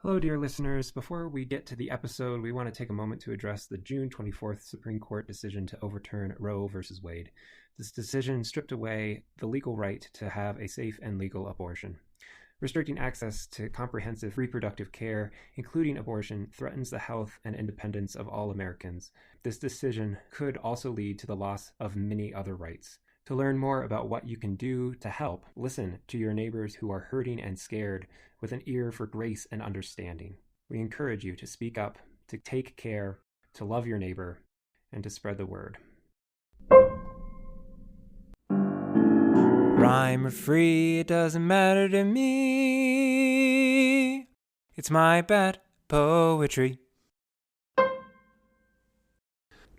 Hello, dear listeners. Before we get to the episode, we want to take a moment to address the June 24th Supreme Court decision to overturn Roe v. Wade. This decision stripped away the legal right to have a safe and legal abortion. Restricting access to comprehensive reproductive care, including abortion, threatens the health and independence of all Americans. This decision could also lead to the loss of many other rights. To learn more about what you can do to help, listen to your neighbors who are hurting and scared with an ear for grace and understanding. We encourage you to speak up, to take care, to love your neighbor, and to spread the word. Rhyme or free, it doesn't matter to me. It's my bad poetry.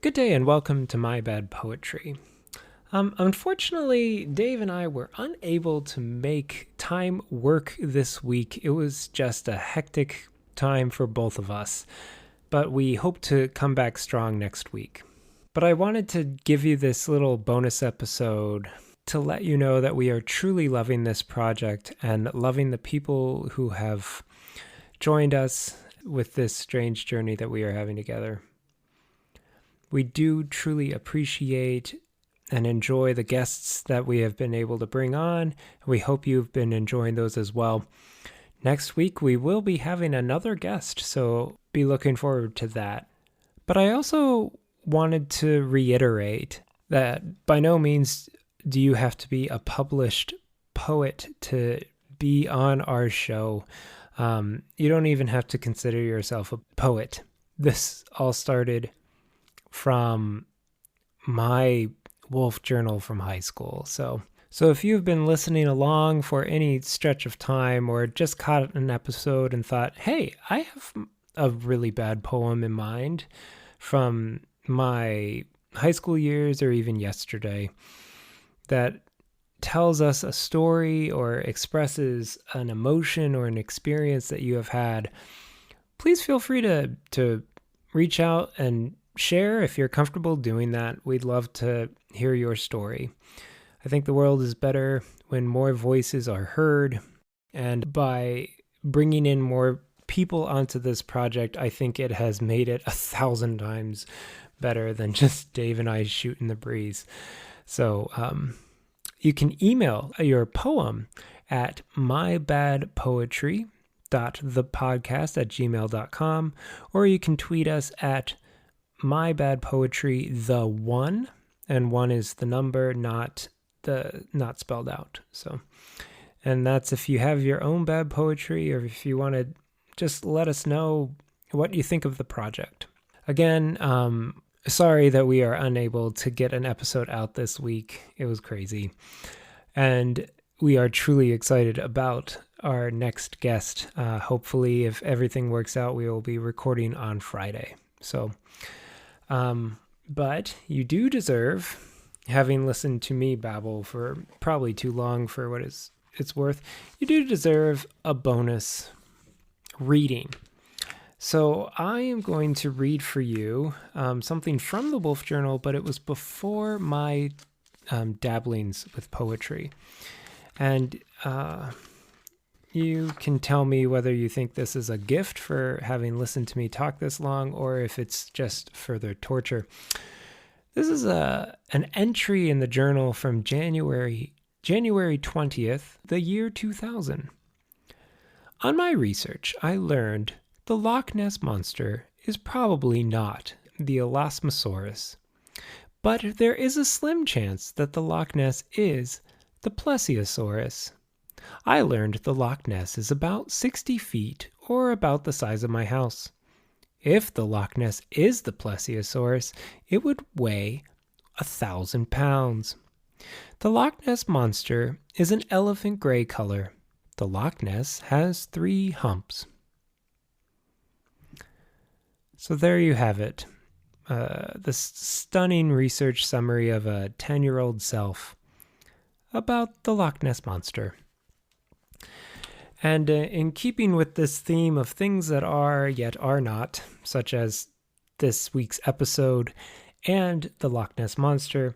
Good day and welcome to My Bad Poetry. Unfortunately, Dave and I were unable to make time work this week. It was just a hectic time for both of us, but we hope to come back strong next week. But I wanted to give you this little bonus episode to let you know that we are truly loving this project and loving the people who have joined us with this strange journey that we are having together. We do truly appreciate and enjoy the guests that we have been able to bring on. We hope you've been enjoying those as well. Next week, we will be having another guest, so be looking forward to that. But I also wanted to reiterate that by no means do you have to be a published poet to be on our show. You don't even have to consider yourself a poet. This all started from my Wolf journal from high school. So if you've been listening along for any stretch of time or just caught an episode and thought, hey, I have a really bad poem in mind from my high school years or even yesterday that tells us a story or expresses an emotion or an experience that you have had, please feel free to reach out and share if you're comfortable doing that. We'd love to hear your story. I think the world is better when more voices are heard, and by bringing in more people onto this project, I think it has made it 1,000 times better than just Dave and I shooting the breeze. So you can email your poem at mybadpoetry.thepodcast@gmail.com, or you can tweet us at mybadpoetry the one, and one is the number, not spelled out. So, and that's if you have your own bad poetry, or if you want to just let us know what you think of the project. Again, sorry that we are unable to get an episode out this week. It was crazy, and we are truly excited about our next guest. Hopefully, if everything works out, we will be recording on Friday. So but you do deserve, having listened to me babble for probably too long for what it's worth, you do deserve a bonus reading. So I am going to read for you something from the Wolf Journal, but it was before my dabblings with poetry. And you can tell me whether you think this is a gift for having listened to me talk this long, or if it's just further torture. This is an entry in the journal from January 20th, the year 2000. On my research, I learned the Loch Ness Monster is probably not the Elasmosaurus, but there is a slim chance that the Loch Ness is the Plesiosaurus. I learned the Loch Ness is about 60 feet, or about the size of my house. If the Loch Ness is the Plesiosaurus, it would weigh 1,000 pounds. The Loch Ness Monster is an elephant gray color. The Loch Ness has 3 humps. So there you have it. The stunning research summary of a 10-year-old self about the Loch Ness Monster. And in keeping with this theme of things that are yet are not, such as this week's episode and the Loch Ness Monster,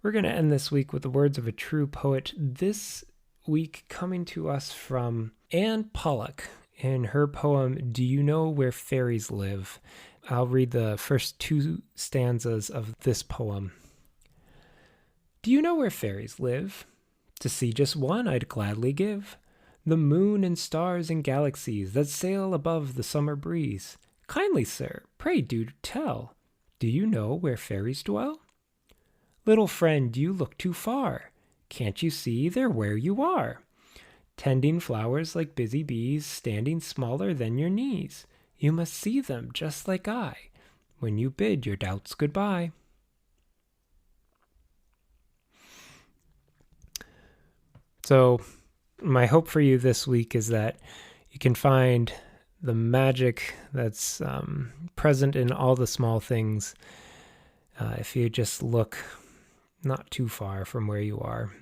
we're going to end this week with the words of a true poet. This week coming to us from Pollock in her poem, Do You Know Where Fairies Live? I'll read the first two stanzas of this poem. Do you know where fairies live? To see just one I'd gladly give. The moon and stars and galaxies that sail above the summer breeze. Kindly, sir, pray do tell. Do you know where fairies dwell? Little friend, you look too far. Can't you see they're where you are? Tending flowers like busy bees, standing smaller than your knees. You must see them just like I, when you bid your doubts goodbye. So, my hope for you this week is that you can find the magic that's present in all the small things if you just look not too far from where you are.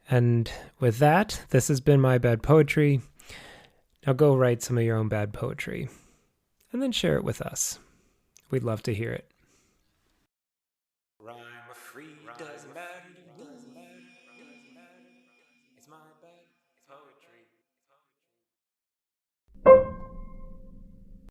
And with that, this has been my bad poetry. Now go write some of your own bad poetry and then share it with us. We'd love to hear it. Rhyme or free, doesn't matter to me. It's my